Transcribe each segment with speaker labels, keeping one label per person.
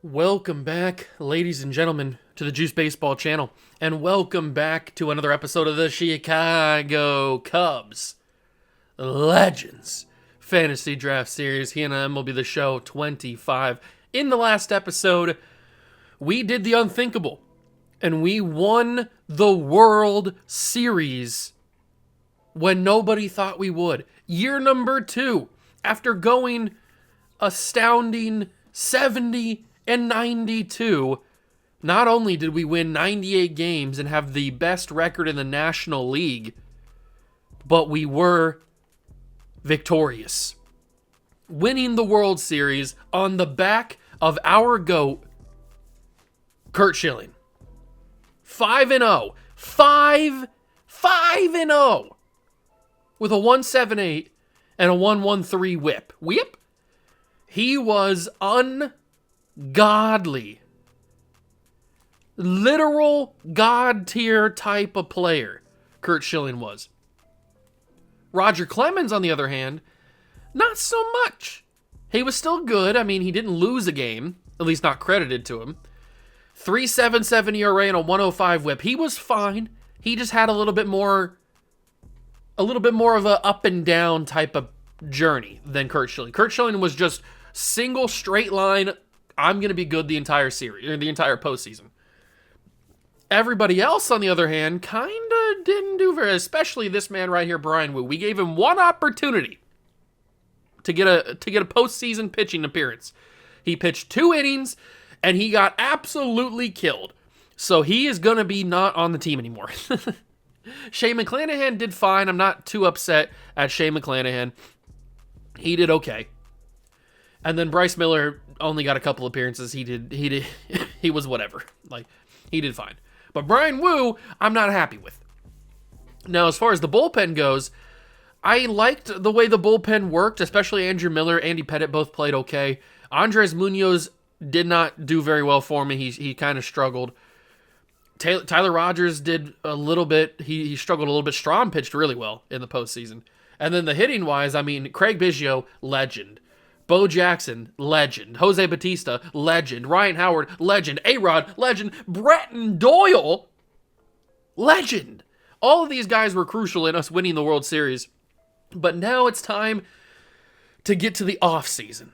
Speaker 1: Welcome back, ladies and gentlemen, to the Juice Baseball channel, and welcome back to another episode of the Chicago Cubs Legends Fantasy Draft Series here on MLB The Show 25. In the last episode, we did the unthinkable, and we won the World Series when nobody thought we would. Year number 2, after going astounding 70-92, not only did we win 98 games and have the best record in the National League, but we were victorious, winning the World Series on the back of our GOAT, Curt Schilling. 5-0. 5-0. With a 1.78 and a 1.13 whip. Whip? He was ungodly. Literal God tier type of player, Curt Schilling was. Roger Clemens, on the other hand, not so much. He was still good. I mean, he didn't lose a game, at least not credited to him. 3.77 ERA and a 1.05 whip. He was fine. He just had a little bit more of a up and down type of journey than Curt Schilling. Curt Schilling was just single straight line, I'm going to be good the entire series, or the entire postseason. Everybody else, on the other hand, kind of didn't do very, especially this man right here, Bryan Woo. We gave him one opportunity to get a postseason pitching appearance. He pitched 2 innings, and he got absolutely killed. So he is going to be not on the team anymore. Shane McClanahan did fine. I'm not too upset at Shane McClanahan. He did okay. And then Bryce Miller only got a couple appearances. He was whatever. Like, he did fine. But Bryan Woo, I'm not happy with. Now, as far as the bullpen goes, I liked the way the bullpen worked, especially Andrew Miller, Andy Pettitte both played okay. Andres Munoz did not do very well for me. He kind of struggled. Tyler Rogers did a little bit. He struggled a little bit. Strahm pitched really well in the postseason. And then the hitting-wise, I mean, Craig Biggio, legend. Bo Jackson, legend. Jose Bautista, legend. Ryan Howard, legend. A-Rod, legend. Bretton Doyle, legend. All of these guys were crucial in us winning the World Series. But now it's time to get to the offseason.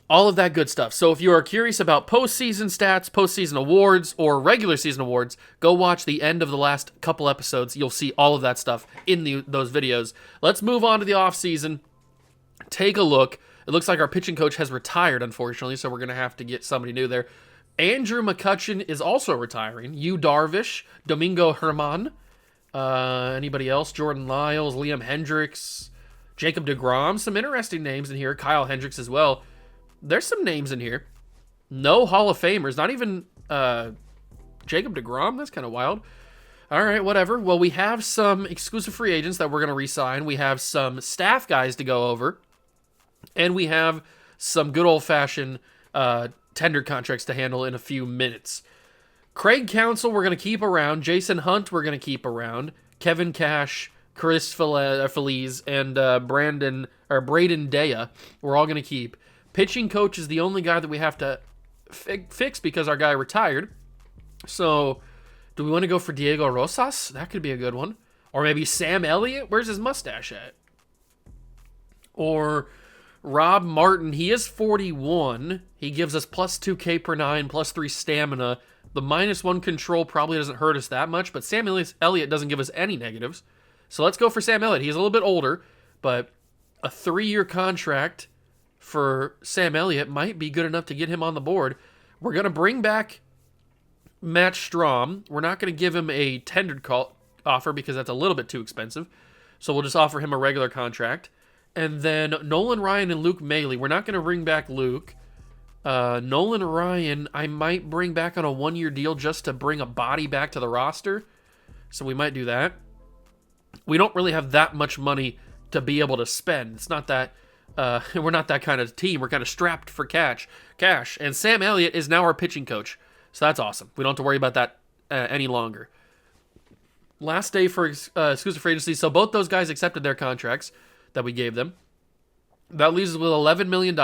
Speaker 1: All of that good stuff. So if you are curious about postseason stats, postseason awards, or regular season awards, go watch the end of the last couple episodes. You'll see all of that stuff in those videos. Let's move on to the offseason. Take a look. It looks like our pitching coach has retired, unfortunately, so we're going to have to get somebody new there. Andrew McCutchen is also retiring. Yu Darvish, Domingo Germán, anybody else? Jordan Lyles, Liam Hendricks, Jacob deGrom. Some interesting names in here. Kyle Hendricks as well. There's some names in here. No Hall of Famers. Not even Jacob deGrom. That's kind of wild. All right, whatever. Well, we have some exclusive free agents that we're going to re-sign. We have some staff guys to go over. And we have some good old-fashioned tender contracts to handle in a few minutes. Craig Counsell, we're going to keep around. Jason Hunt, we're going to keep around. Kevin Cash, Chris Feliz, and Braden Daya, we're all going to keep. Pitching coach is the only guy that we have to fix because our guy retired. So, do we want to go for Diego Rosas? That could be a good one. Or maybe Sam Elliott? Where's his mustache at? Or Rob Martin, he is 41. He gives us plus 2K per 9, plus 3 stamina. The -1 control probably doesn't hurt us that much, but Sam Elliott doesn't give us any negatives. So let's go for Sam Elliott. He's a little bit older, but a 3-year contract for Sam Elliott might be good enough to get him on the board. We're going to bring back Matt Strahm. We're not going to give him a tendered offer because that's a little bit too expensive. So we'll just offer him a regular contract. And then Nolan Ryan and Luke Maile. We're not going to bring back Luke. Nolan Ryan, I might bring back on a 1-year deal just to bring a body back to the roster. So we might do that. We don't really have that much money to be able to spend. It's not that we're not that kind of team. We're kind of strapped for cash. And Sam Elliott is now our pitching coach. So that's awesome. We don't have to worry about that any longer. Last day for exclusive free agency. So both those guys accepted their contracts that we gave them. That leaves us with $11 million.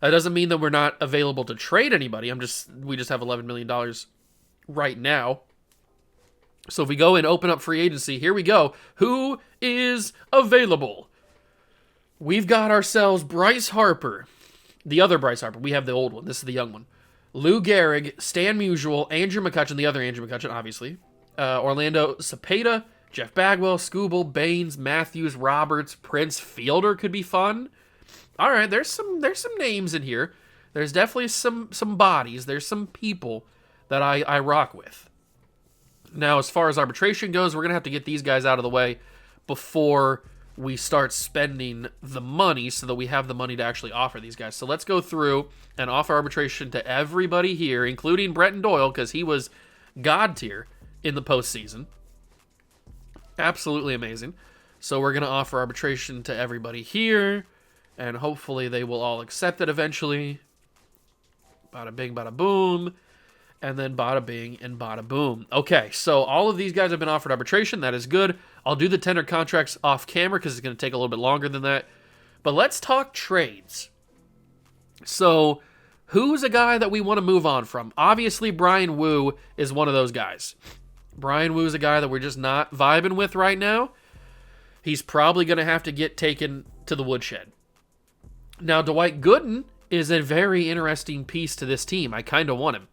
Speaker 1: That doesn't mean that we're not available to trade anybody. We just have $11 million right now. So if we go and open up free agency, here we go. Who is available? We've got ourselves Bryce Harper. The other Bryce Harper. We have the old one. This is the young one. Lou Gehrig, Stan Musial, Andrew McCutchen, the other Andrew McCutchen, obviously. Orlando Cepeda, Jeff Bagwell, Skubal, Baines, Matthews, Roberts, Prince, Fielder could be fun. All right, there's some names in here. There's definitely some bodies. There's some people that I rock with. Now, as far as arbitration goes, we're going to have to get these guys out of the way before we start spending the money so that we have the money to actually offer these guys. So let's go through and offer arbitration to everybody here, including Brenton Doyle, because he was God tier in the postseason. Absolutely amazing. So we're going to offer arbitration to everybody here, and hopefully they will all accept it eventually. Bada bing, bada boom. And then bada bing and bada boom. Okay, so all of these guys have been offered arbitration. That is good. I'll do the tender contracts off camera because it's going to take a little bit longer than that. But let's talk trades. So who's a guy that we want to move on from? Obviously, Brian Wu is one of those guys. Brian Wu is a guy that we're just not vibing with right now. He's probably going to have to get taken to the woodshed. Now, Dwight Gooden is a very interesting piece to this team. I kind of want him.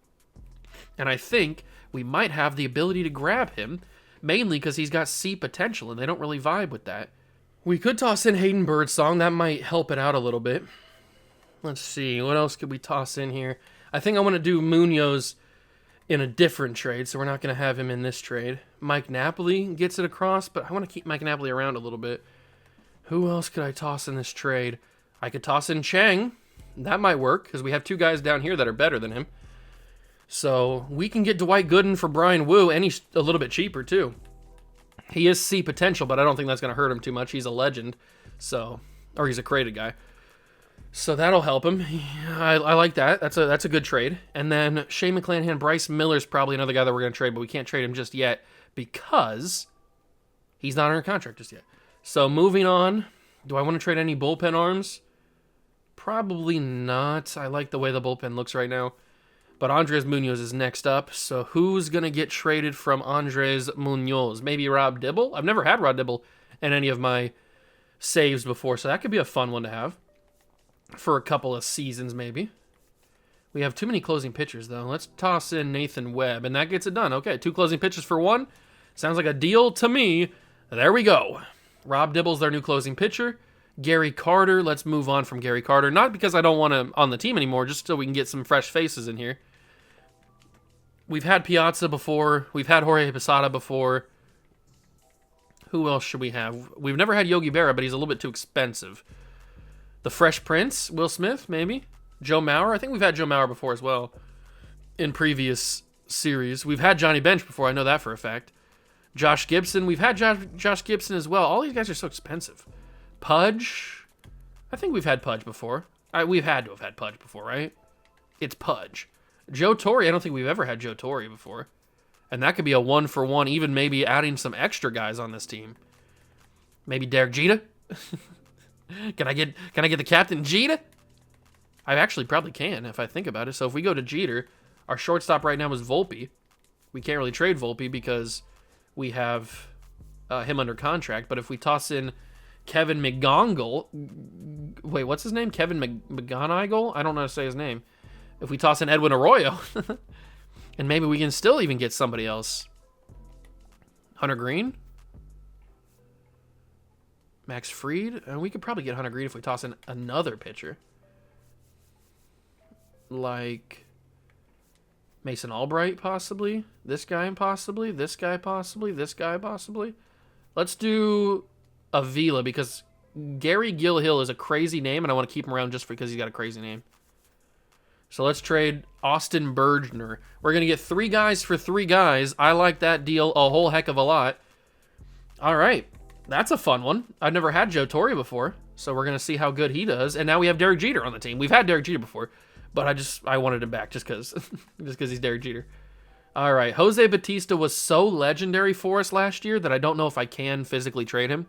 Speaker 1: And I think we might have the ability to grab him, mainly because he's got C potential, and they don't really vibe with that. We could toss in Hayden Birdsong. That might help it out a little bit. Let's see. What else could we toss in here? I think I want to do Munoz in a different trade, so we're not going to have him in this trade. Mike Napoli gets it across, but I want to keep Mike Napoli around a little bit. Who else could I toss in this trade? I could toss in Chang. That might work, because we have two guys down here that are better than him. So we can get Dwight Gooden for Brian Wu, and he's a little bit cheaper too. He is C potential, but I don't think that's going to hurt him too much. He's a legend, or he's a created guy. So that'll help him. I like that. That's a good trade. And then Shane McClanahan, Bryce Miller's probably another guy that we're going to trade, but we can't trade him just yet because he's not under contract just yet. So moving on, do I want to trade any bullpen arms? Probably not. I like the way the bullpen looks right now. But Andres Munoz is next up. So who's going to get traded from Andres Munoz? Maybe Rob Dibble? I've never had Rob Dibble in any of my saves before, so that could be a fun one to have for a couple of seasons maybe. We have too many closing pitchers, though. Let's toss in Nathan Webb, and that gets it done. Okay, 2 closing pitchers for 1. Sounds like a deal to me. There we go. Rob Dibble's their new closing pitcher. Gary Carter, let's move on from Gary Carter. Not because I don't want him on the team anymore, just so we can get some fresh faces in here. We've had Piazza before. We've had Jorge Posada before. Who else should we have? We've never had Yogi Berra, but he's a little bit too expensive. The Fresh Prince, Will Smith, maybe? Joe Mauer? I think we've had Joe Mauer before as well in previous series. We've had Johnny Bench before. I know that for a fact. Josh Gibson. We've had Josh Gibson as well. All these guys are so expensive. Pudge. I think we've had Pudge before. We've had to have had Pudge before, right? It's Pudge. Joe Torre. I don't think we've ever had Joe Torre before. And that could be a 1-for-1, even maybe adding some extra guys on this team. Maybe Derek Jeter. Can I get the captain Jeter? I actually probably can if I think about it. So if we go to Jeter, our shortstop right now is Volpe. We can't really trade Volpe because we have him under contract. But if we toss in Kevin McGonigal, wait, what's his name? Kevin McGonigal? I don't know how to say his name. If we toss in Edwin Arroyo, and maybe we can still even get somebody else. Hunter Green? Max Fried? And we could probably get Hunter Green if we toss in another pitcher. Like Mason Albright, possibly. This guy, possibly. This guy, possibly. This guy, possibly. Let's do Avila because Gary Gilhill is a crazy name, and I want to keep him around just because he's got a crazy name. So let's trade Austin Bergner. We're going to get 3 guys for 3 guys. I like that deal a whole heck of a lot. All right. That's a fun one. I've never had Joe Torre before, so we're going to see how good he does. And now we have Derek Jeter on the team. We've had Derek Jeter before, but I wanted him back just because he's Derek Jeter. All right. Jose Bautista was so legendary for us last year that I don't know if I can physically trade him.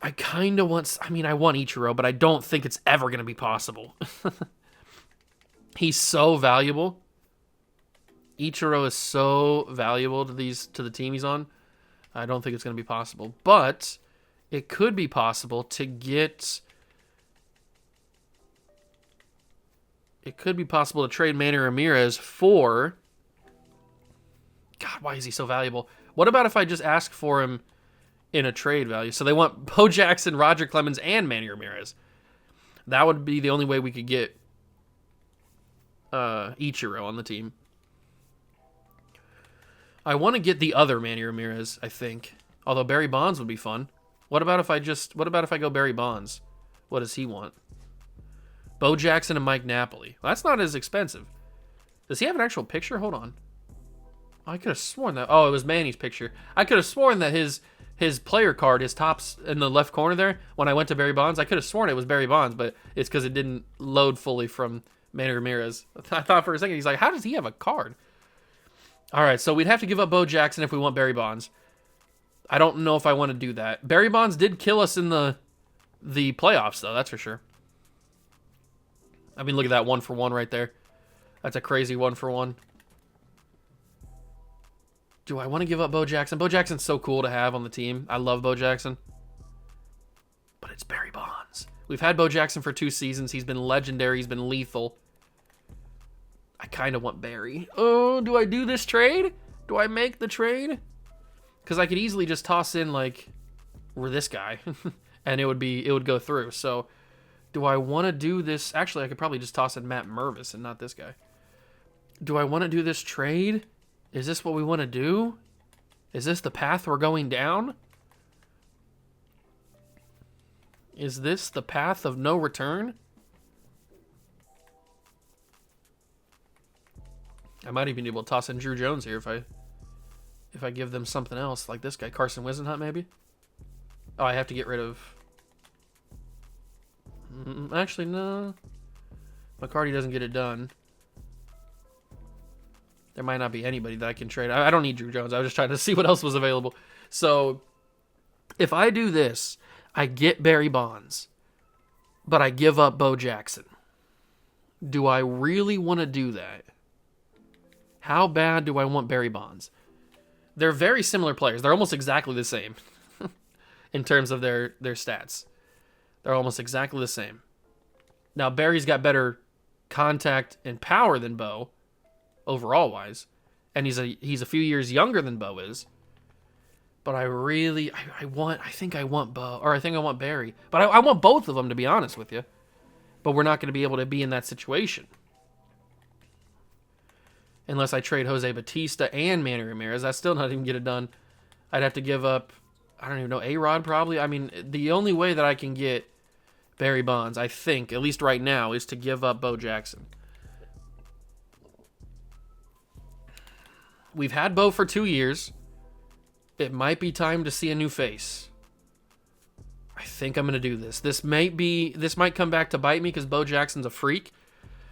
Speaker 1: I kind of want... I mean, I want Ichiro, but I don't think it's ever going to be possible. He's so valuable. Ichiro is so valuable to the team he's on. I don't think it's going to be possible. But it could be possible to get... It could be possible to trade Manny Ramirez for... God, why is he so valuable? What about if I just ask for him in a trade value? So they want Bo Jackson, Roger Clemens, and Manny Ramirez. That would be the only way we could get Ichiro on the team. I want to get the other Manny Ramirez, I think. Although Barry Bonds would be fun. What about if I go Barry Bonds? What does he want? Bo Jackson and Mike Napoli. Well, that's not as expensive. Does he have an actual picture? Hold on. I could have sworn that... Oh, it was Manny's picture. I could have sworn that his player card, his top's in the left corner there, when I went to Barry Bonds, I could have sworn it was Barry Bonds, but it's because it didn't load fully from Manny Ramirez. I thought for a second, he's like, how does he have a card? All right, so we'd have to give up Bo Jackson if we want Barry Bonds. I don't know if I want to do that. Barry Bonds did kill us in the playoffs, though, that's for sure. I mean, look at that 1-for-1 right there. That's a crazy 1-for-1. Do I want to give up Bo Jackson? Bo Jackson's so cool to have on the team. I love Bo Jackson. But it's Barry Bonds. We've had Bo Jackson for 2 seasons. He's been legendary. He's been lethal. I kind of want Barry. Oh, do I do this trade? Do I make the trade? Because I could easily just toss in, like, we're this guy. And it would go through. So, do I want to do this? Actually, I could probably just toss in Matt Mervis and not this guy. Do I want to do this trade? Is this what we want to do? Is this the path we're going down? Is this the path of no return? I might even be able to toss in Drew Jones here if I give them something else, like this guy, Carson Wisenhunt, maybe? Oh, I have to get rid of... Actually, no. McCarty doesn't get it done. There might not be anybody that I can trade. I don't need Drew Jones. I was just trying to see what else was available. So, if I do this, I get Barry Bonds, but I give up Bo Jackson. Do I really want to do that? How bad do I want Barry Bonds? They're very similar players. They're almost exactly the same in terms of their stats. They're almost exactly the same. Now, Barry's got better contact and power than Bo, overall wise, and he's a few years younger than Bo is. But I think I want Bo, or I think I want Barry. But I want both of them, to be honest with you. But we're not going to be able to be in that situation unless I trade Jose Bautista and Manny Ramirez. I still not even get it done. I'd have to give up, I don't even know, A-Rod probably. I mean, the only way that I can get Barry Bonds, I think, at least right now, is to give up Bo Jackson. We've had Bo for 2 years. It might be time to see a new face. I think I'm going to do this. This might come back to bite me because Bo Jackson's a freak.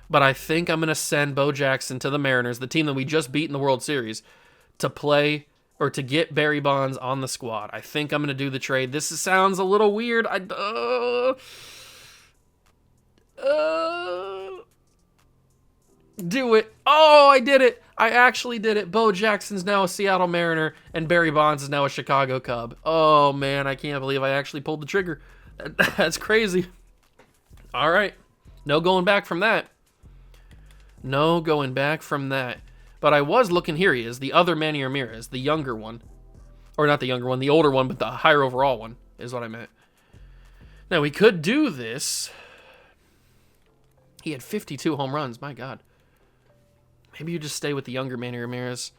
Speaker 1: But I think I'm going to send Bo Jackson to the Mariners, the team that we just beat in the World Series, to play or to get Barry Bonds on the squad. I think I'm going to do the trade. This sounds a little weird. Do it. Oh, I did it. I actually did it. Bo Jackson's now a Seattle Mariner, and Barry Bonds is now a Chicago Cub. Oh, man, I can't believe I actually pulled the trigger. That's crazy. All right. No going back from that. No going back from that. But I was looking, here he is, the other Manny Ramirez, the younger one. Or not the younger one, the older one, but the higher overall one is what I meant. Now, we could do this. He had 52 home runs, my God. Maybe you just stay with the younger Manny Ramirez.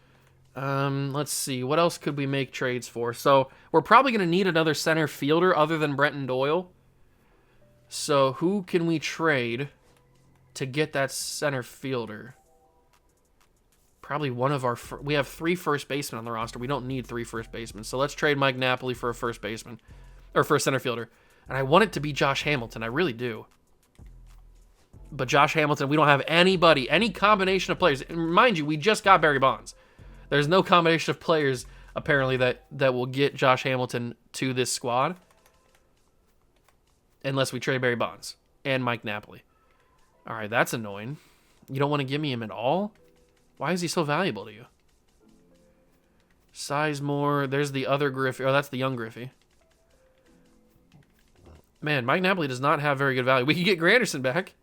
Speaker 1: Let's see. What else could we make trades for? So, we're probably going to need another center fielder other than Brenton Doyle. So, who can we trade to get that center fielder? Probably one of our... We have 3 first basemen on the roster. We don't need 3 first basemen. So, let's trade Mike Napoli for a first baseman. Or for a center fielder. And I want it to be Josh Hamilton. I really do. But Josh Hamilton, we don't have anybody, any combination of players. And mind you, we just got Barry Bonds. There's no combination of players, apparently, that will get Josh Hamilton to this squad. unless we trade Barry Bonds and Mike Napoli. All right, that's annoying. You don't want to give me him at all? Why is he so valuable to you? Sizemore. There's the other Griffey. Oh, that's the young Griffey. Man, Mike Napoli does not have very good value. We could get Granderson back.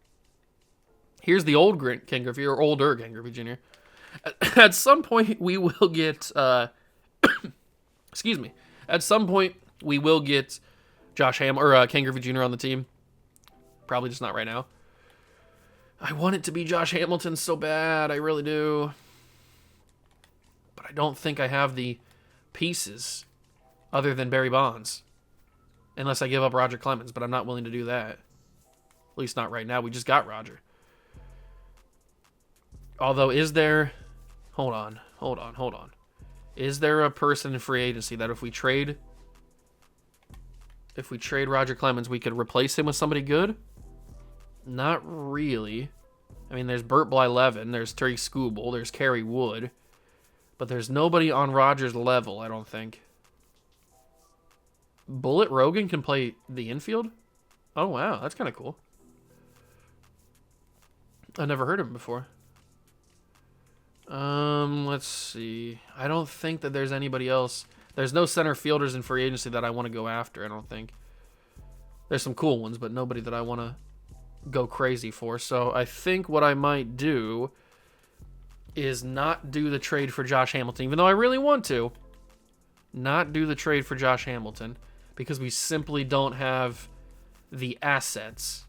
Speaker 1: Here's the old Ken Griffey, or older Ken Griffey Jr. At some point, we will get... excuse me. At some point, we will get Ken Griffey Jr. on the team. Probably just not right now. I want it to be Josh Hamilton so bad. I really do. But I don't think I have the pieces other than Barry Bonds. Unless I give up Roger Clemens, but I'm not willing to do that. At least not right now. We just got Roger. Although, is there... Hold on. Is there a person in free agency that if we trade Roger Clemens, we could replace him with somebody good? Not really. I mean, there's Burt Blyleven, there's Terry Skubal, there's Kerry Wood. But there's nobody on Roger's level, I don't think. Bullet Rogan can play the infield? Oh, wow. That's kind of cool. I've never heard of him before. Let's see. I don't think that there's anybody else. There's no center fielders in free agency that I want to go after, I don't think. There's some cool ones, but nobody that I want to go crazy for. So I think what I might do is not do the trade for Josh Hamilton, even though I really want to. Not do the trade for Josh Hamilton because we simply don't have the assets.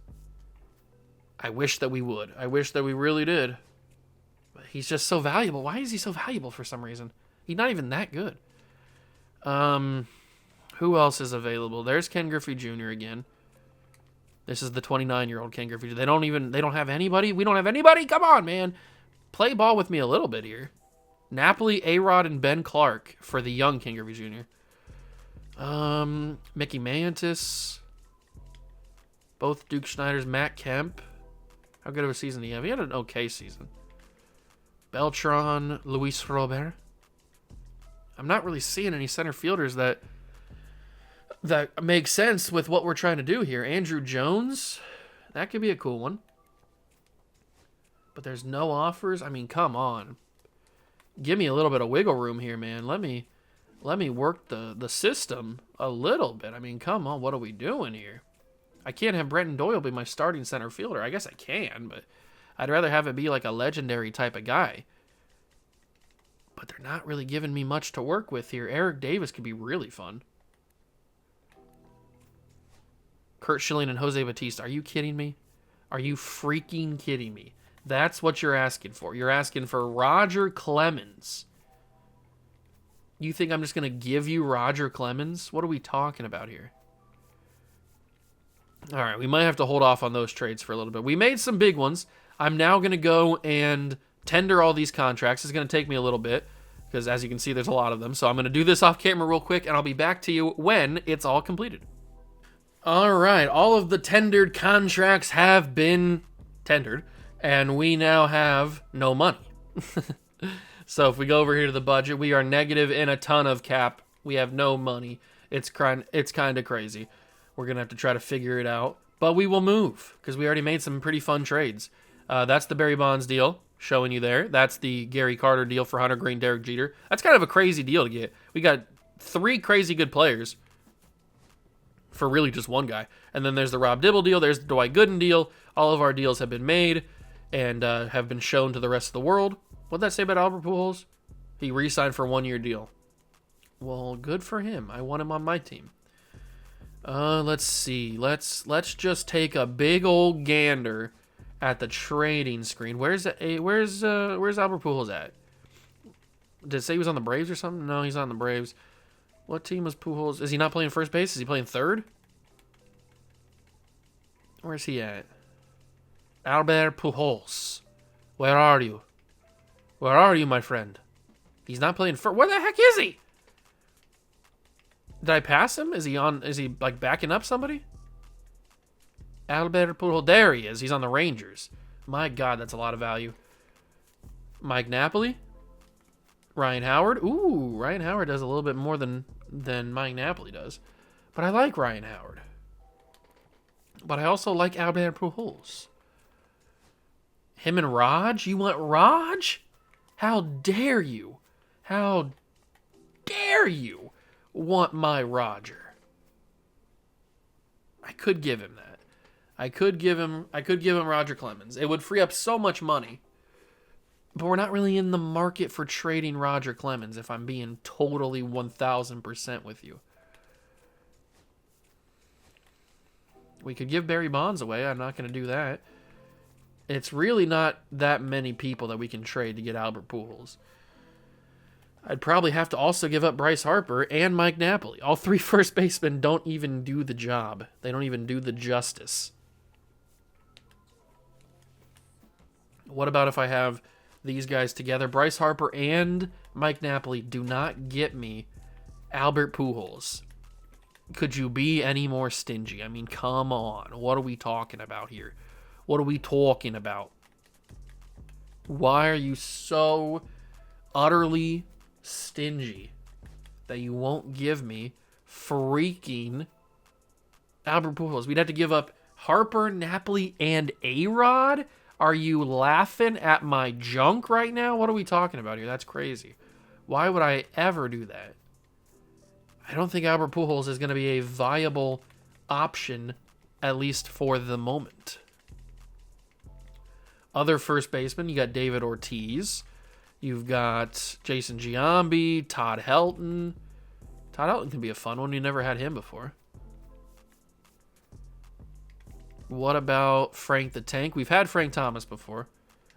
Speaker 1: I wish that we would. I wish that we really did. But he's just so valuable. Why is he so valuable for some reason? He's not even that good. Who else is available? There's Ken Griffey Jr. again. This is the 29-year-old Ken Griffey. They don't have anybody? We don't have anybody? Come on, man. Play ball with me a little bit here. Napoli, A-Rod, and Ben Clark for the young Ken Griffey Jr. Mickey Mantis. Both Duke Schneiders. Matt Kemp. How good of a season did he have? He had an okay season. Beltran, Luis Robert. I'm not really seeing any center fielders that make sense with what we're trying to do here. Andrew Jones. That could be a cool one. But there's no offers. I mean, come on. Give me a little bit of wiggle room here, man. Let me work the system a little bit. I mean, come on. What are we doing here? I can't have Brenton Doyle be my starting center fielder. I guess I can, but I'd rather have it be like a legendary type of guy. But they're not really giving me much to work with here. Eric Davis could be really fun. Curt Schilling and Jose Bautista. Are you kidding me? Are you freaking kidding me? That's what you're asking for. You're asking for Roger Clemens. You think I'm just going to give you Roger Clemens? What are we talking about here? All right, we might have to hold off on those trades for a little bit. We made some big ones. I'm now going to go and tender all these contracts. It's going to take me a little bit because, as you can see, there's a lot of them. So I'm going to do this off camera real quick, and I'll be back to you when it's all completed. All right, all of the tendered contracts have been tendered, and we now have no money. So if we go over here to the budget, we are negative in a ton of cap. We have no money. It's kind of crazy. We're going to have to try to figure it out. But we will move because we already made some pretty fun trades. That's the Barry Bonds deal, showing you there. That's the Gary Carter deal for Hunter Green, Derek Jeter. That's kind of a crazy deal to get. We got 3 crazy good players for really just one guy. And then there's the Rob Dibble deal. There's the Dwight Gooden deal. All of our deals have been made and have been shown to the rest of the world. What'd that say about Albert Pujols? He re-signed for a 1-year deal. Well, good for him. I want him on my team. Let's see. Let's just take a big old gander at the trading screen. Where's Albert Pujols at? Did it say he was on the Braves or something? No, he's on the Braves. What team was Pujols? Is he not playing first base? Is he playing third? Where's he at? Albert Pujols. Where are you? Where are you, my friend? He's not playing first. Where the heck is he? Did I pass him? Is he like backing up somebody? Albert Pujols. There he is. He's on the Rangers. My God, that's a lot of value. Mike Napoli. Ryan Howard. Ooh, Ryan Howard does a little bit more than Mike Napoli does. But I like Ryan Howard. But I also like Albert Pujols. Him and Raj? You want Raj? How dare you? How dare you want my Roger? I could give him that. I could give him Roger Clemens. It would free up so much money. But we're not really in the market for trading Roger Clemens, if I'm being totally 1,000% with you. We could give Barry Bonds away. I'm not going to do that. It's really not that many people that we can trade to get Albert Pujols. I'd probably have to also give up Bryce Harper and Mike Napoli. All three first basemen don't even do the job. They don't even do the justice. What about if I have these guys together? Bryce Harper and Mike Napoli do not get me Albert Pujols. Could you be any more stingy? I mean, come on. What are we talking about here? What are we talking about? Why are you so utterly stingy that you won't give me freaking Albert Pujols? We'd have to give up Harper, Napoli, and A-Rod? Are you laughing at my junk right now? What are we talking about here? That's crazy. Why would I ever do that? I don't think Albert Pujols is going to be a viable option, at least for the moment. Other first basemen, you got David Ortiz. You've got Jason Giambi, Todd Helton. Todd Helton can be a fun one. You never had him before. What about Frank the Tank? We've had Frank Thomas before.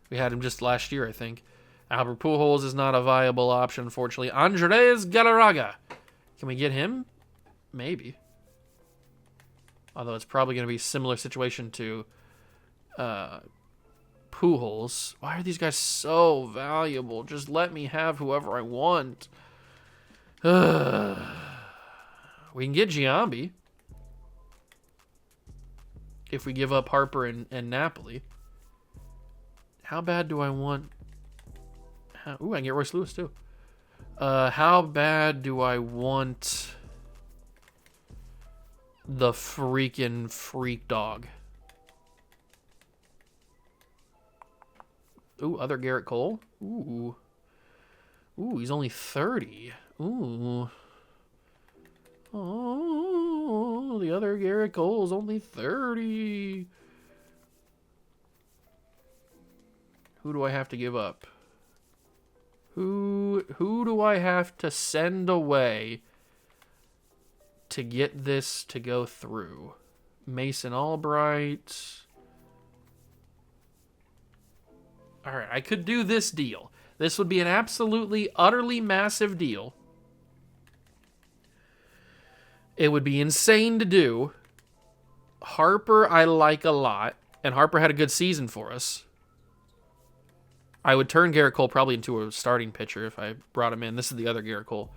Speaker 1: We had him just last year, I think. Albert Pujols is not a viable option, unfortunately. Andres Galarraga. Can we get him? Maybe. Although it's probably going to be a similar situation to Pujols. Why are these guys so valuable? Just let me have whoever I want. We can get Giambi if we give up Harper and Napoli. How bad do I want... Ooh, I can get Royce Lewis too. How bad do I want the freaking freak dog? Ooh, other Garrett Cole. Ooh, he's only 30. Ooh. Oh, the other Garrett Cole's only 30. Who do I have to give up? Who do I have to send away to get this to go through? Mason Albright. All right, I could do this deal. This would be an absolutely, utterly massive deal. It would be insane to do. Harper I like a lot, and Harper had a good season for us. I would turn Garrett Cole probably into a starting pitcher if I brought him in. This is the other Garrett Cole.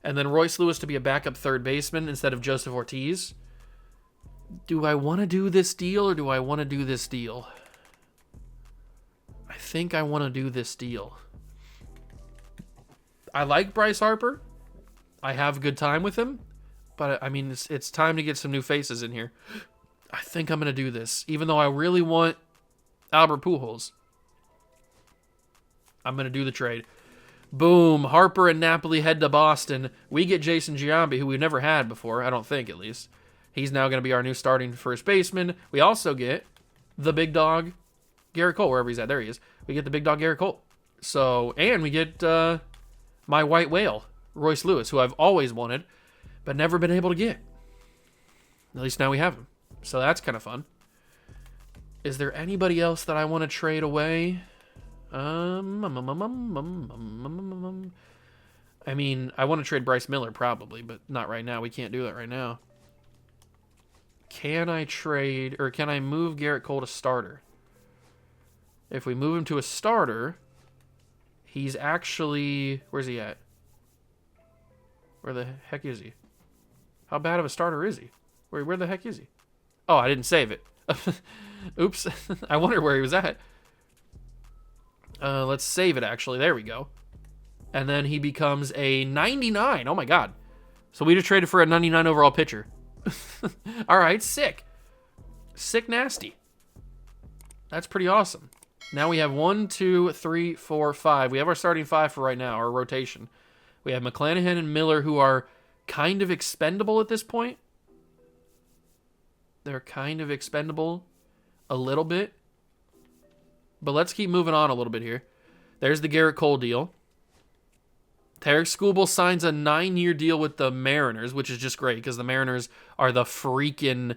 Speaker 1: And then Royce Lewis to be a backup third baseman instead of Joseph Ortiz. Do I want to do this deal or do I want to do this deal? I think I want to do this deal. I like Bryce Harper. I have a good time with him. But, I mean, it's time to get some new faces in here. I think I'm going to do this. Even though I really want Albert Pujols. I'm going to do the trade. Boom. Harper and Napoli head to Boston. We get Jason Giambi, who we've never had before. I don't think, at least. He's now going to be our new starting first baseman. We also get the big dog, Garrett Cole, wherever he's at. There he is. We get the big dog, Garrett Cole. So, and we get my white whale, Royce Lewis, who I've always wanted, but never been able to get. At least now we have him. So that's kind of fun. Is there anybody else that I want to trade away? I mean, I want to trade Bryce Miller probably, but not right now. We can't do that right now. Can I trade, or can I move Garrett Cole to starter? If we move him to a starter, he's actually, where's he at? Where the heck is he? How bad of a starter is he? Where the heck is he? Oh, I didn't save it. Oops. I wonder where he was at. Let's save it, actually. There we go. And then he becomes a 99. Oh, my God. So we just traded for a 99 overall pitcher. All right, sick. Sick nasty. That's pretty awesome. Now we have 1, 2, 3, 4, 5. We have our starting 5 for right now, our rotation. We have McClanahan and Miller, who are kind of expendable at this point. They're kind of expendable a little bit. But let's keep moving on a little bit here. There's the Garrett Cole deal. Tarek Skubal signs a 9-year deal with the Mariners, which is just great because the Mariners are the freaking...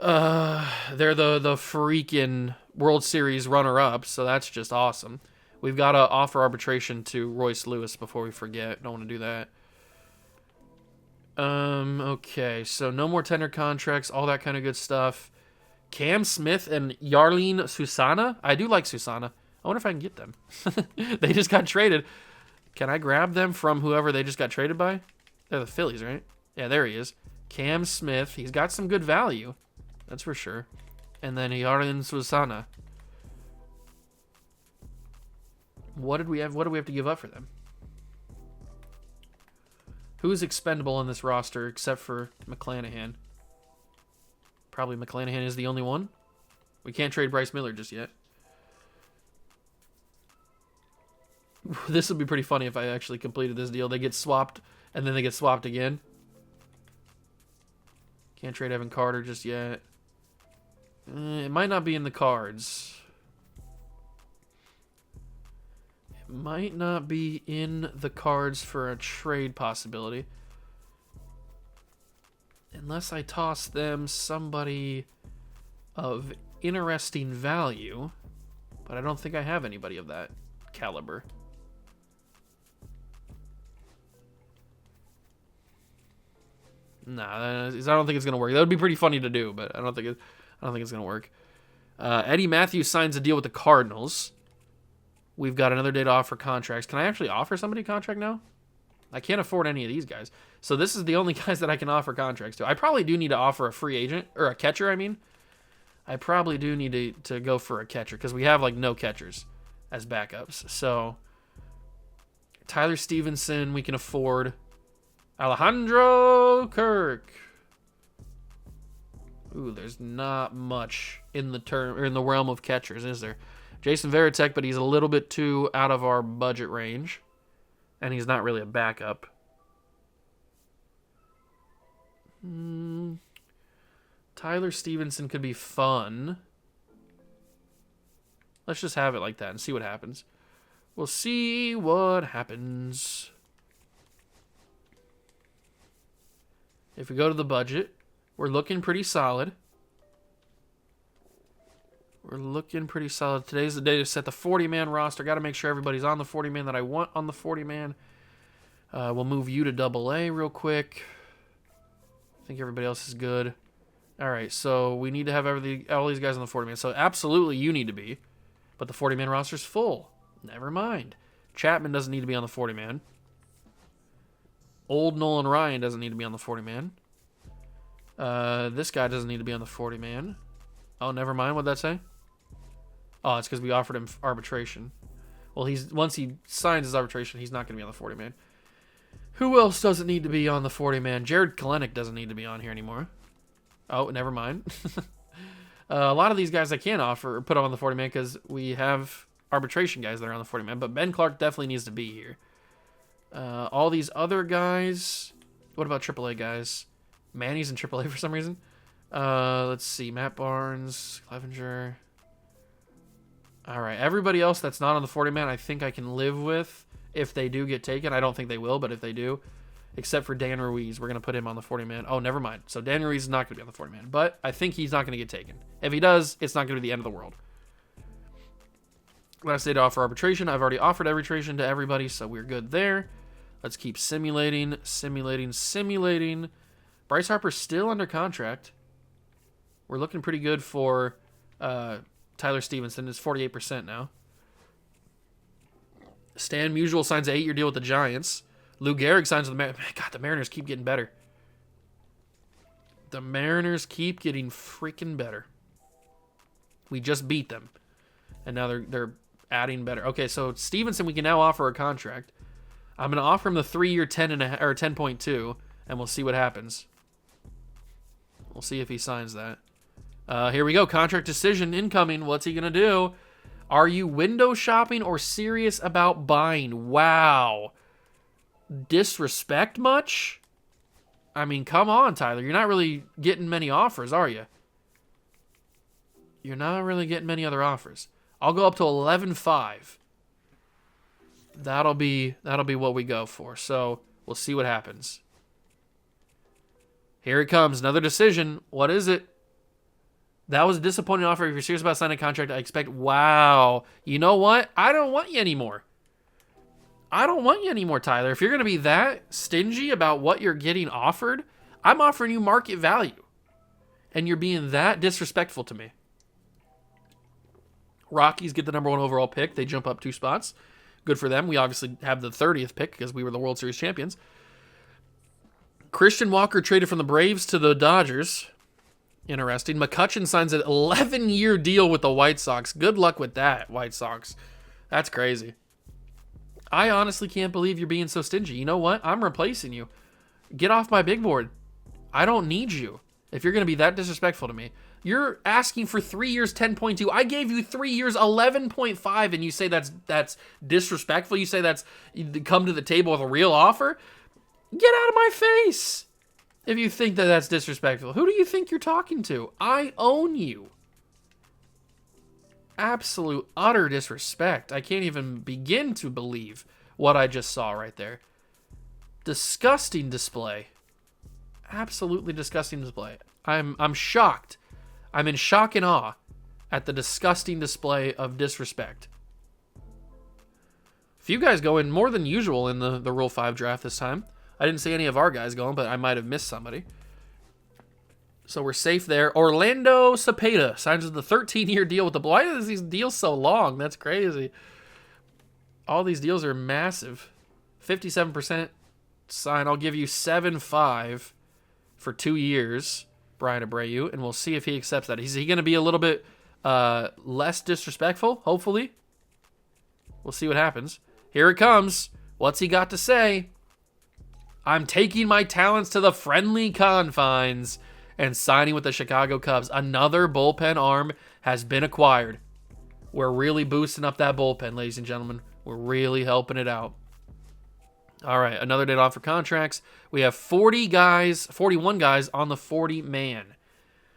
Speaker 1: they're the freaking World Series runner-up, so that's just awesome. We've got to offer arbitration to Royce Lewis before we forget. Don't want to do that. Okay, so no more tender contracts, all that kind of good stuff. Cam Smith and Yarlene Susana. I do like Susana. I wonder if I can get them. They just got traded. Can I grab them from whoever they just got traded by? They're the Phillies, right? Yeah, there he is. Cam Smith. He's got some good value. That's for sure. And then Yarlene Susana. What do we have to give up for them? Who's expendable on this roster except for McClanahan? Probably McClanahan is the only one. We can't trade Bryce Miller just yet. This would be pretty funny if I actually completed this deal. They get swapped, and then they get swapped again. Can't trade Evan Carter just yet. It might not be in the cards. It might not be in the cards for a trade possibility. Unless I toss them somebody of interesting value. But I don't think I have anybody of that caliber. Nah, I don't think it's gonna work. That would be pretty funny to do, but I don't think it's gonna work. Eddie Matthews signs a deal with the Cardinals. We've got another day to offer contracts. Can I actually offer somebody a contract now? I can't afford any of these guys. So this is the only guys that I can offer contracts to. I probably do need to offer a free agent, or a catcher, I mean. I probably do need to go for a catcher, because we have, like, no catchers as backups. So, Tyler Stevenson, we can afford. Alejandro Kirk. Ooh, there's not much in the realm of catchers, is there? Jason Varitek, but he's a little bit too out of our budget range. And he's not really a backup. Tyler Stevenson could be fun. Let's just have it like that and see what happens. We'll see what happens. If we go to the budget, we're looking pretty solid. We're looking pretty solid. Today's the day to set the 40-man roster. Got to make sure everybody's on the 40-man that I want on the 40-man. We'll move you to AA real quick. I think everybody else is good. All right, so we need to have all these guys on the 40-man. So absolutely you need to be. But the 40-man roster's full. Never mind. Chapman doesn't need to be on the 40-man. Old Nolan Ryan doesn't need to be on the 40-man. This guy doesn't need to be on the 40-man. Oh, never mind. What'd that say? Oh, it's because we offered him arbitration. Well, once he signs his arbitration, he's not going to be on the 40-man. Who else doesn't need to be on the 40-man? Jared Kalenic doesn't need to be on here anymore. Oh, never mind. A lot of these guys I can't offer or put on the 40-man because we have arbitration guys that are on the 40-man. But Ben Clark definitely needs to be here. All these other guys. What about AAA guys? Manny's in AAA for some reason. Let's see. Matt Barnes, Clevenger. All right. Everybody else that's not on the 40-man, I think I can live with if they do get taken. I don't think they will, but if they do, except for Dan Ruiz, we're going to put him on the 40-man. Oh, never mind. So Dan Ruiz is not going to be on the 40-man, but I think he's not going to get taken. If he does, it's not going to be the end of the world. Last day to offer arbitration. I've already offered arbitration to everybody, so we're good there. Let's keep simulating. Bryce Harper's still under contract. We're looking pretty good for Tyler Stevenson. It's 48% now. Stan Musial signs an 8-year deal with the Giants. Lou Gehrig signs with the Mariners. God, the Mariners keep getting better. The Mariners keep getting freaking better. We just beat them. And now they're adding better. Okay, so Stevenson, we can now offer a contract. I'm going to offer him the 3-year 10.2, and we'll see what happens. We'll see if he signs that. Here we go. Contract decision incoming. What's he going to do? Are you window shopping or serious about buying? Wow. Disrespect much? I mean, come on, Tyler. You're not really getting many offers, are you? You're not really getting many other offers. I'll go up to 11.5. That'll be what we go for. So we'll see what happens. Here it comes. Another decision. What is it? That was a disappointing offer. If you're serious about signing a contract, I expect... Wow. You know what? I don't want you anymore. I don't want you anymore, Tyler. If you're going to be that stingy about what you're getting offered, I'm offering you market value. And you're being that disrespectful to me. Rockies get the number 1 overall pick. They jump up 2 spots. Good for them. We obviously have the 30th pick because we were the World Series champions. Christian Walker traded from the Braves to the Dodgers. Interesting. McCutchen signs an 11-year deal with the White Sox. Good luck with that, White Sox. That's crazy. I honestly can't believe you're being so stingy. You know what? I'm replacing you. Get off my big board. I don't need you if you're going to be that disrespectful to me. You're asking for 3 years, 10.2. I gave you 3 years, 11.5, and you say that's disrespectful? You say that's come to the table with a real offer? Get out of my face if you think that that's disrespectful. Who do you think you're talking to? I own you. Absolute, utter disrespect. I can't even begin to believe what I just saw right there. Disgusting display. Absolutely disgusting display. I'm shocked. I'm in shock and awe at the disgusting display of disrespect. A few guys going more than usual in the Rule 5 draft this time. I didn't see any of our guys going, but I might have missed somebody. So we're safe there. Orlando Cepeda signs the 13-year deal with the... Why are these deals so long? That's crazy. All these deals are massive. 57% sign. I'll give you 7.5 for 2 years, Brian Abreu, and we'll see if he accepts that. Is he going to be a little bit less disrespectful, hopefully? We'll see what happens. Here it comes. What's he got to say? I'm taking my talents to the friendly confines and signing with the Chicago Cubs. Another bullpen arm has been acquired. We're really boosting up that bullpen, ladies and gentlemen. We're really helping it out. All right, another day off for contracts. We have 41 guys on the 40-man.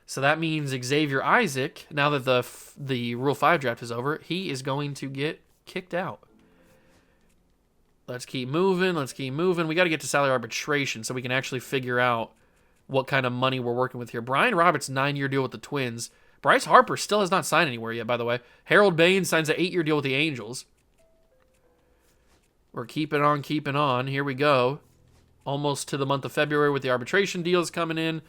Speaker 1: So that means Xavier Isaac, now that the Rule 5 draft is over, he is going to get kicked out. Let's keep moving. We got to get to salary arbitration so we can actually figure out what kind of money we're working with here. Brian Roberts, 9-year deal with the Twins. Bryce Harper still has not signed anywhere yet, by the way. Harold Baines signs an 8-year deal with the Angels. We're keeping on. Here we go. Almost to the month of February with the arbitration deals coming in.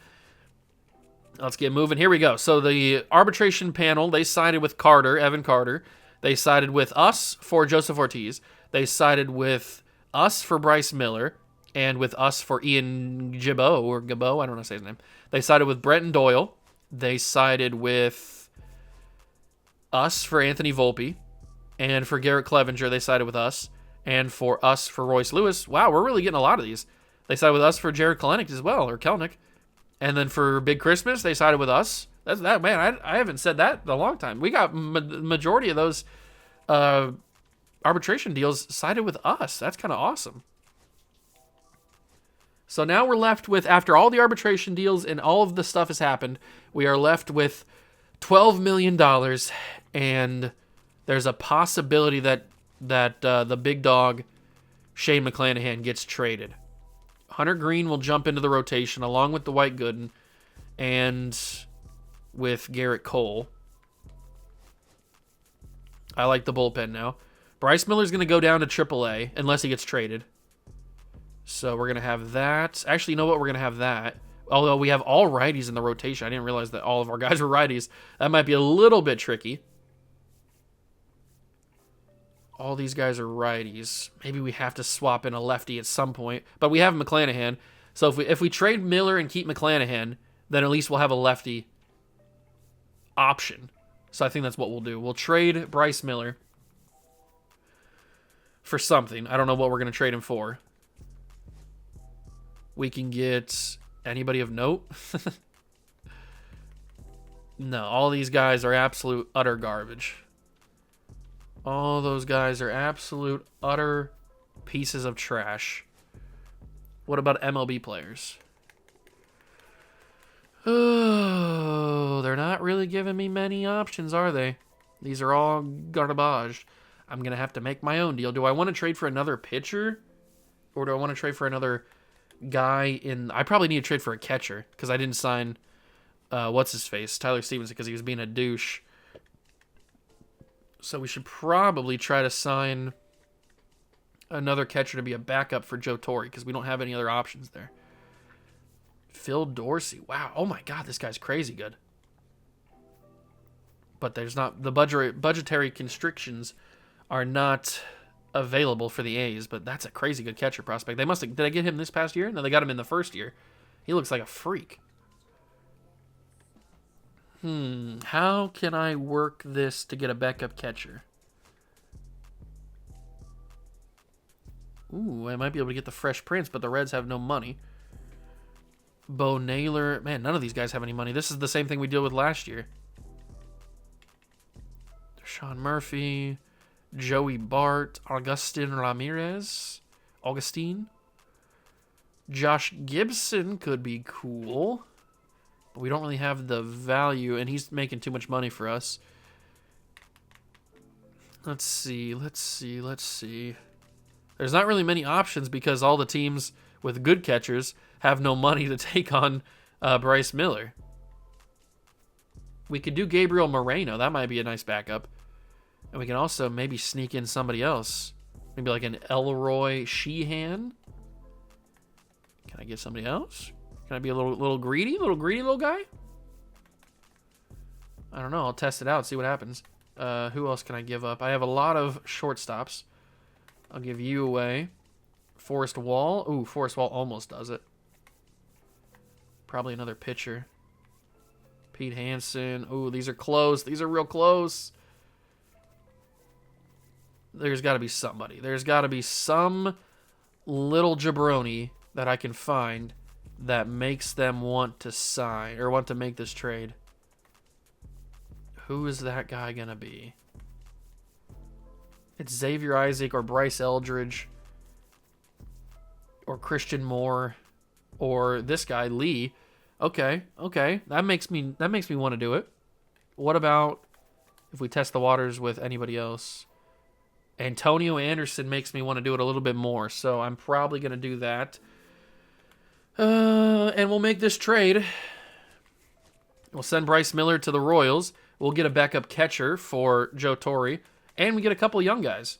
Speaker 1: Let's get moving. Here we go. So the arbitration panel, they sided with Evan Carter. They sided with us for Joseph Ortiz. They sided with us for Bryce Miller. And with us for Ian Gibbo, I don't know how to say his name. They sided with Brenton Doyle. They sided with us for Anthony Volpe. And for Garrett Clevenger, they sided with us. And for us for Royce Lewis. Wow, we're really getting a lot of these. They sided with us for Jared Kelenic as well, or Kelnick. And then for Big Christmas, they sided with us. That's that, man. I haven't said that in a long time. We got majority of those arbitration deals sided with us. That's kind of awesome. So now we're left with, after all the arbitration deals and all of the stuff has happened, we are left with $12 million, and there's a possibility that the big dog, Shane McClanahan, gets traded. Hunter Green will jump into the rotation along with Dwight Gooden and with Garrett Cole. I like the bullpen now. Bryce Miller's going to go down to AAA unless he gets traded. So we're going to have that. Actually, you know what? We're going to have that. Although we have all righties in the rotation. I didn't realize that all of our guys were righties. That might be a little bit tricky. All these guys are righties. Maybe we have to swap in a lefty at some point. But we have McClanahan. So if we trade Miller and keep McClanahan, then at least we'll have a lefty option. So I think that's what we'll do. We'll trade Bryce Miller for something. I don't know what we're going to trade him for. We can get anybody of note. No, all these guys are absolute utter garbage. All those guys are absolute utter pieces of trash. What about MLB players? Oh, they're not really giving me many options, are they? These are all garbage. I'm going to have to make my own deal. Do I want to trade for another pitcher? Or do I want to trade for another guy in... I probably need to trade for a catcher because I didn't sign... what's-his-face? Tyler Stevenson, because he was being a douche. So we should probably try to sign another catcher to be a backup for Joe Torre because we don't have any other options there. Phil Dorsey. Wow. Oh, my God. This guy's crazy good. But there's not... The budgetary constrictions are not available for the A's, but that's a crazy good catcher prospect. They must have... Did I get him this past year? No, they got him in the first year. He looks like a freak. How can I work this to get a backup catcher? Ooh, I might be able to get the Fresh Prince, but the Reds have no money. Bo Naylor. Man, none of these guys have any money. This is the same thing we dealt with last year. Sean Murphy, Joey Bart, Augustine Ramirez, Josh Gibson could be cool. But we don't really have the value, and he's making too much money for us. Let's see. There's not really many options because all the teams with good catchers have no money to take on Bryce Miller. We could do Gabriel Moreno. That might be a nice backup. And we can also maybe sneak in somebody else. Maybe like an Elroy Sheehan. Can I get somebody else? Can I be a little greedy little guy? I don't know. I'll test it out, see what happens. Who else can I give up? I have a lot of shortstops. I'll give you away. Forrest Wall. Ooh, Forrest Wall almost does it. Probably another pitcher. Pete Hansen. Ooh, these are close. These are real close. There's got to be somebody. There's got to be some little jabroni that I can find that makes them want to sign or want to make this trade. Who is that guy going to be? It's Xavier Isaac or Bryce Eldridge or Christian Moore or this guy Lee. Okay. That makes me want to do it. What about if we test the waters with anybody else? Antonio Anderson makes me want to do it a little bit more, so I'm probably going to do that. And we'll make this trade. We'll send Bryce Miller to the Royals. We'll get a backup catcher for Joe Torre, and we get a couple young guys.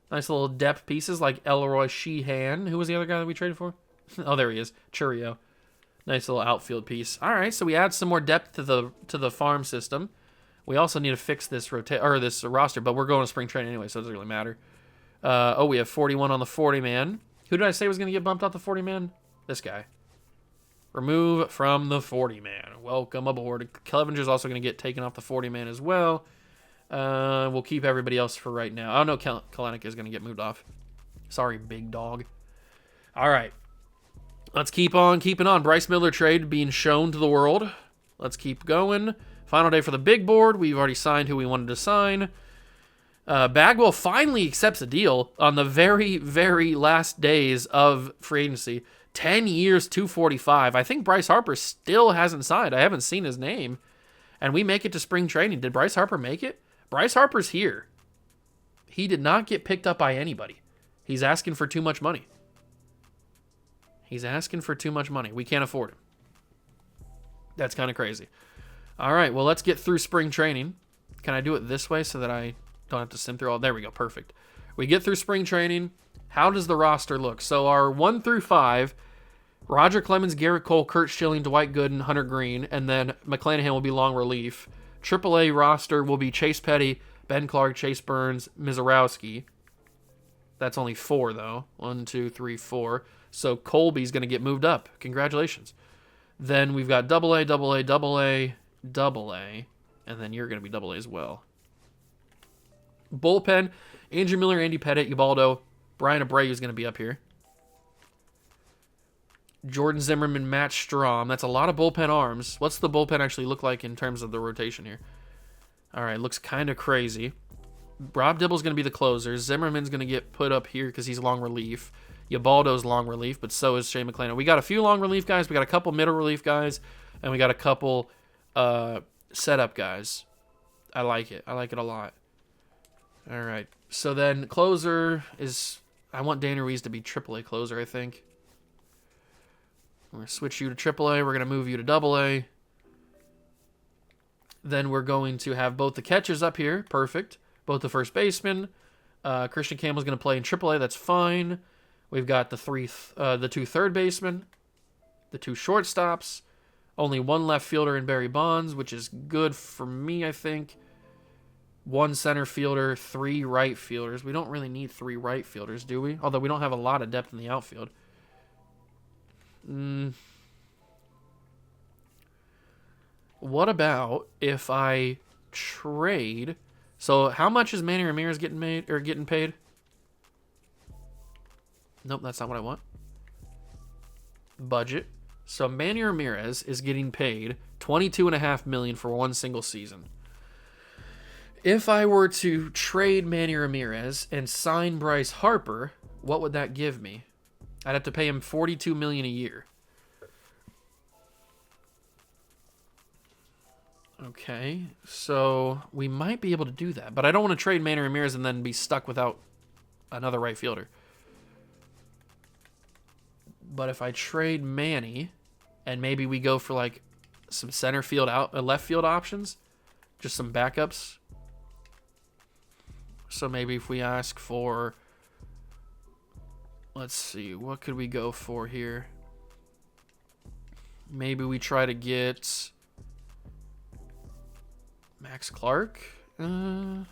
Speaker 1: Nice little depth pieces like Elroy Sheehan. Who was the other guy that we traded for? Oh, there he is. Churio. Nice little outfield piece. All right, so we add some more depth to the farm system. We also need to fix this roster, but we're going to spring training anyway, so it doesn't really matter. We have 41 on the 40-man. Who did I say was going to get bumped off the 40-man? This guy. Remove from the 40-man. Welcome aboard. Clevenger's also going to get taken off the 40-man as well. We'll keep everybody else for right now. Oh, no, Kalanick is going to get moved off. Sorry, big dog. All right. Let's keep on keeping on. Bryce Miller trade being shown to the world. Let's keep going. Final day for the big board. We've already signed who we wanted to sign. Bagwell finally accepts a deal on the very, very last days of free agency. 10 years, $245. I think Bryce Harper still hasn't signed. I haven't seen his name. And we make it to spring training. Did Bryce Harper make it? Bryce Harper's here. He did not get picked up by anybody. He's asking for too much money. We can't afford him. That's kind of crazy. All right, well, let's get through spring training. Can I do it this way so that I don't have to sim through all? There we go. Perfect. We get through spring training. How does the roster look? So our 1 through 5, Roger Clemens, Garrett Cole, Kurt Schilling, Dwight Gooden, Hunter Green, and then McClanahan will be long relief. AAA roster will be Chase Petty, Ben Clark, Chase Burns, Mizorowski. That's only 4, though. 1, 2, 3, 4. So Colby's going to get moved up. Congratulations. Then we've got AA, and then you're going to be AA as well. Bullpen, Andrew Miller, Andy Pettit, Ubaldo, Brian Abreu is going to be up here. Jordan Zimmerman, Matt Strahm. That's a lot of bullpen arms. What's the bullpen actually look like in terms of the rotation here? All right, looks kind of crazy. Rob Dibble's going to be the closer. Zimmerman's going to get put up here because he's long relief. Ubaldo's long relief, but so is Shane McClanahan. We got a few long relief guys. We got a couple middle relief guys, and we got a couple setup guys. I like it. I like it a lot. All right. So then closer is... I want Danny Ruiz to be AAA closer, I think. We're going to switch you to AAA. We're going to move you to AA. Then we're going to have both the catchers up here. Perfect. Both the first basemen. Christian Campbell's going to play in AAA. That's fine. We've got the two third basemen. The two shortstops. Only one left fielder in Barry Bonds, which is good for me, I think. One center fielder, 3 right fielders. We don't really need 3 right fielders, do we? Although we don't have a lot of depth in the outfield. What about if I trade? So how much is Manny Ramirez getting paid? Nope, that's not what I want. Budget. So Manny Ramirez is getting paid $22.5 million for one single season. If I were to trade Manny Ramirez and sign Bryce Harper, what would that give me? I'd have to pay him $42 million a year. Okay, so we might be able to do that, but I don't want to trade Manny Ramirez and then be stuck without another right fielder. But if I trade Manny and maybe we go for like some center field left field options, just some backups. So maybe if we ask for, let's see, what could we go for here? Maybe we try to get Max Clark. I'm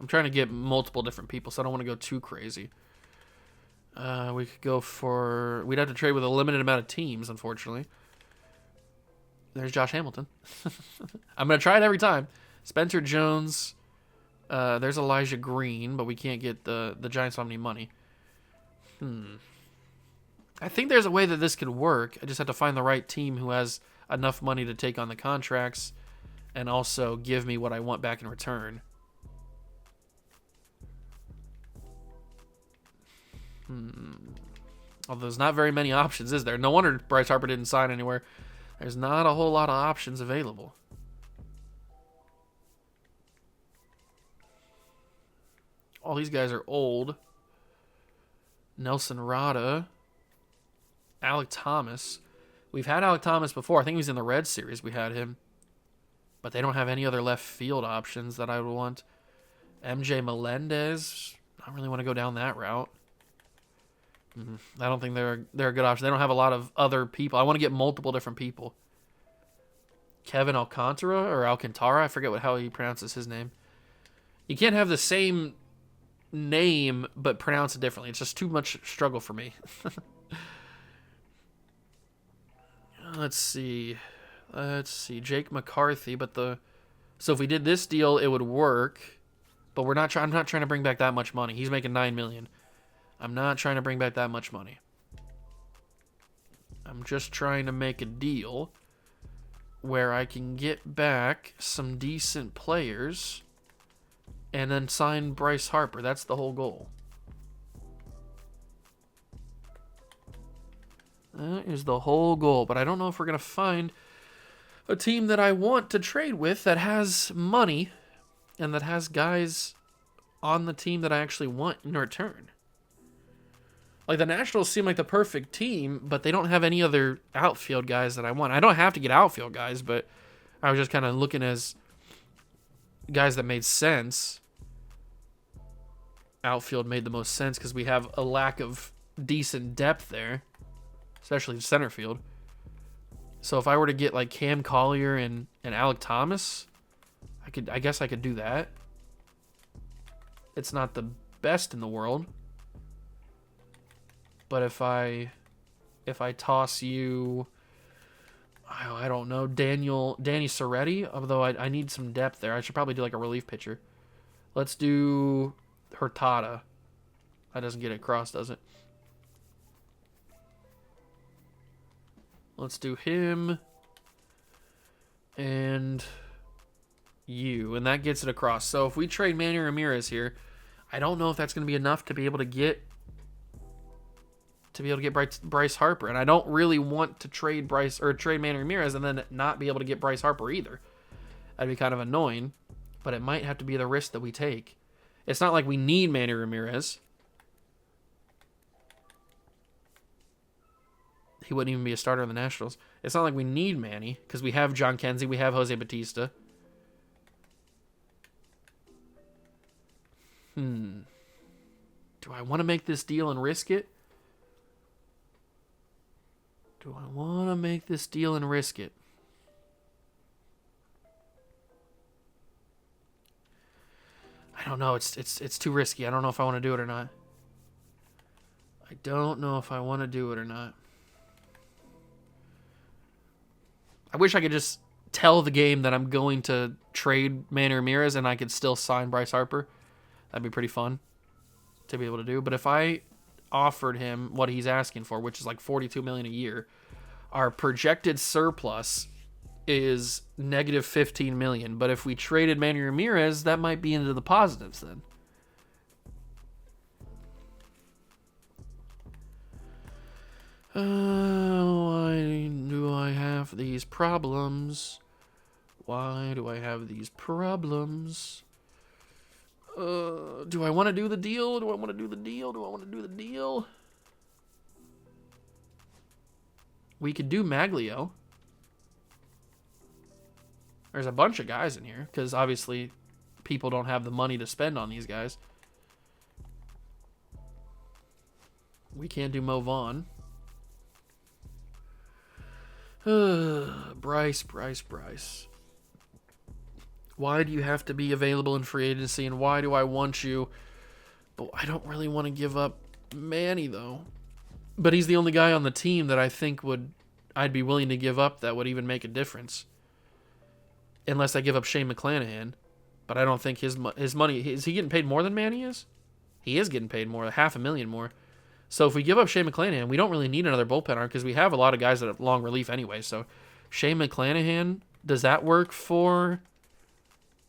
Speaker 1: trying to get multiple different people, so I don't want to go too crazy. We could go for... We'd have to trade with a limited amount of teams, unfortunately. There's Josh Hamilton. I'm going to try it every time. Spencer Jones. There's Elijah Green, but we can't get the Giants don't have any money. I think there's a way that this could work. I just have to find the right team who has enough money to take on the contracts and also give me what I want back in return. Although there's not very many options, is there? No wonder Bryce Harper didn't sign anywhere. There's not a whole lot of options available. All these guys are old. Nelson Rada. Alek Thomas. We've had Alek Thomas before. I think he was in the Red Series. We had him. But they don't have any other left field options that I would want. MJ Melendez. I don't really want to go down that route. I don't think they're a good option. They don't have a lot of other people. I want to get multiple different people. Kevin Alcantara. I forget how he pronounces his name. You can't have the same name but pronounce it differently. It's just too much struggle for me. Let's see. Jake McCarthy, so if we did this deal, it would work. But I'm not trying to bring back that much money. He's making $9 million. I'm not trying to bring back that much money. I'm just trying to make a deal where I can get back some decent players and then sign Bryce Harper. That's the whole goal. That is the whole goal. But I don't know if we're going to find a team that I want to trade with that has money and that has guys on the team that I actually want in return. Like, the Nationals seem like the perfect team, but they don't have any other outfield guys that I want. I don't have to get outfield guys, but I was just kind of looking as guys that made sense. Outfield made the most sense because we have a lack of decent depth there, especially center field. So if I were to get like Cam Collier and Alek Thomas, I guess I could do that. It's not the best in the world. But if I toss you, I don't know, Danny Serretti, although I need some depth there. I should probably do like a relief pitcher. Let's do Hurtado. That doesn't get it across, does it? Let's do him and you, and that gets it across. So if we trade Manny Ramirez here, I don't know if that's going to be enough to be able to get Bryce Harper, and I don't really want to trade Manny Ramirez and then not be able to get Bryce Harper either. That'd be kind of annoying, but it might have to be the risk that we take. It's not like we need Manny Ramirez. He wouldn't even be a starter in the Nationals. It's not like we need Manny because we have John Kenzie, we have Jose Bautista. Do I want to make this deal and risk it? Do I want to make this deal and risk it? I don't know. It's too risky. I don't know if I want to do it or not. I don't know if I want to do it or not. I wish I could just tell the game that I'm going to trade Manny Ramirez and I could still sign Bryce Harper. That'd be pretty fun to be able to do. But if I offered him what he's asking for, which is like $42 million a year, our projected surplus is negative $15 million. But if we traded Manny Ramirez, that might be into the positives then. Why do I have these problems? Why do I have these problems? Do I want to do the deal? Do I want to do the deal? Do I want to do the deal? We could do Maglio. There's a bunch of guys in here because obviously people don't have the money to spend on these guys. We can't do Mo Vaughn. Bryce. Why do you have to be available in free agency, and why do I want you? But I don't really want to give up Manny, though. But he's the only guy on the team that I think I'd be willing to give up that would even make a difference. Unless I give up Shane McClanahan. But I don't think his money... Is he getting paid more than Manny is? He is getting paid more, $500,000 more. So if we give up Shane McClanahan, we don't really need another bullpen arm because we have a lot of guys that have long relief anyway. So Shane McClanahan, does that work for...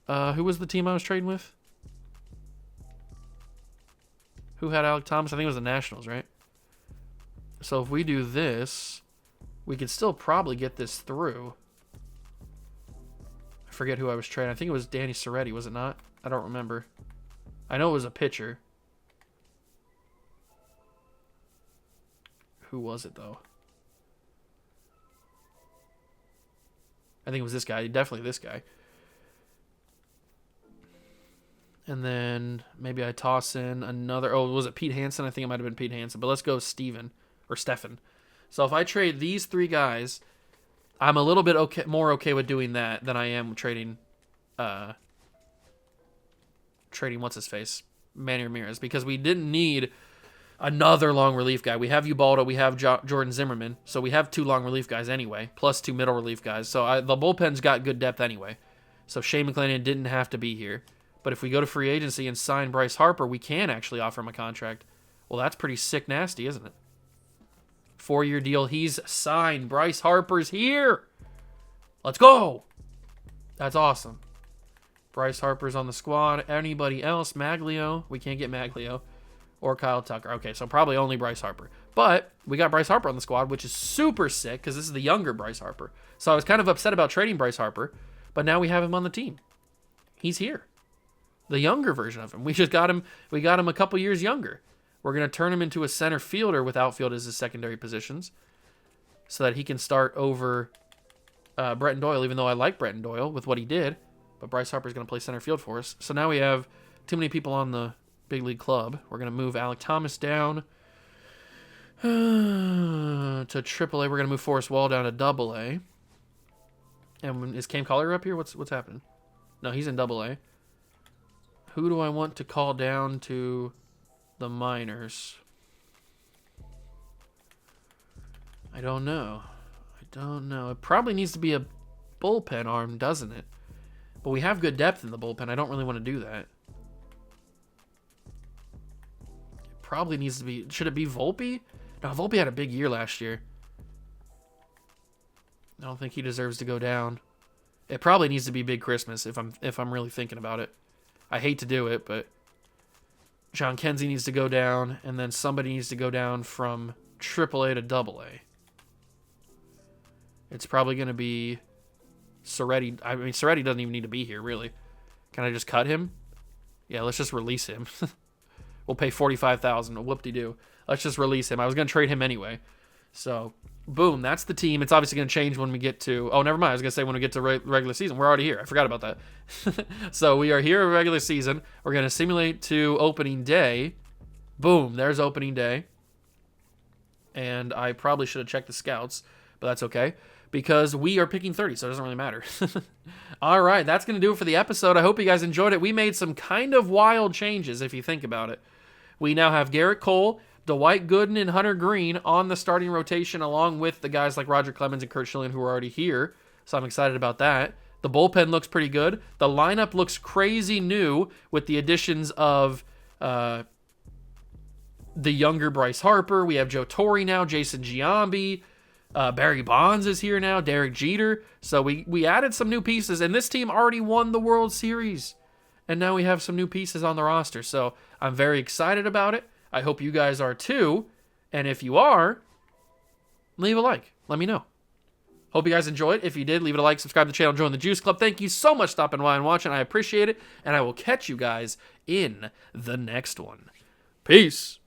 Speaker 1: who was the team I was trading with? Who had Alec Thomas? I think it was the Nationals, right? So if we do this, we could still probably get this through. I forget who I was trading. I think it was Danny Soretti, was it not? I don't remember. I know it was a pitcher. Who was it, though? I think it was this guy. Definitely this guy. And then maybe I toss in another... Oh, was it Pete Hansen? I think it might have been Pete Hansen. But let's go Stephen. So if I trade these three guys, I'm a little bit more okay with doing that than I am trading... what's-his-face? Manny Ramirez. Because we didn't need another long relief guy. We have Ubaldo. We have Jordan Zimmerman. So we have two long relief guys anyway. Plus two middle relief guys. So the bullpen's got good depth anyway. So Shane McClanahan didn't have to be here. But if we go to free agency and sign Bryce Harper, we can actually offer him a contract. Well, that's pretty sick nasty, isn't it? 4-year deal. He's signed. Bryce Harper's here. Let's go. That's awesome. Bryce Harper's on the squad. Anybody else? Maglio. We can't get Maglio. Or Kyle Tucker. Okay, so probably only Bryce Harper. But we got Bryce Harper on the squad, which is super sick because this is the younger Bryce Harper. So I was kind of upset about trading Bryce Harper, but now we have him on the team. He's here. The younger version of him. We got him a couple years younger. We're going to turn him into a center fielder with outfield as his secondary positions so that he can start over Bretton Doyle, even though I like Bretton Doyle with what he did. But Bryce Harper's going to play center field for us. So now we have too many people on the big league club. We're going to move Alec Thomas down to AAA. We're going to move Forrest Wall down to AA. And is Cam Collier up here? What's happening? No, he's in AA. Who do I want to call down to the minors? I don't know. It probably needs to be a bullpen arm, doesn't it? But we have good depth in the bullpen. I don't really want to do that. It probably needs to be... Should it be Volpe? No, Volpe had a big year last year. don't think he deserves to go down. It probably needs to be Big Christmas if I'm really thinking about it. I hate to do it, but John Kenzie needs to go down, and then somebody needs to go down from AAA to AA. It's probably going to be Soretti. I mean, Soretti doesn't even need to be here, really. Can I just cut him? Yeah, let's just release him. We'll pay $45,000. Whoop-de-doo. Let's just release him. I was going to trade him anyway. So, boom, that's the team. It's obviously going to change when we get to... Oh, never mind. I was going to say when we get to regular season. We're already here. I forgot about that. So, we are here at regular season. We're going to simulate to opening day. Boom, there's opening day. And I probably should have checked the scouts, but that's okay, because we are picking 30, so it doesn't really matter. All right, that's going to do it for the episode. I hope you guys enjoyed it. We made some kind of wild changes, if you think about it. We now have Garrett Cole, Dwight Gooden, and Hunter Green on the starting rotation, along with the guys like Roger Clemens and Curt Schilling, who are already here, so I'm excited about that. The bullpen looks pretty good. The lineup looks crazy new with the additions of the younger Bryce Harper. We have Joe Torre now, Jason Giambi. Barry Bonds is here now, Derek Jeter. So we added some new pieces, and this team already won the World Series. And now we have some new pieces on the roster. So I'm very excited about it. I hope you guys are too. And if you are, leave a like. Let me know. Hope you guys enjoyed. If you did, leave it a like, subscribe to the channel, join the Juice Club. Thank you so much for stopping by and watching. I appreciate it. And I will catch you guys in the next one. Peace.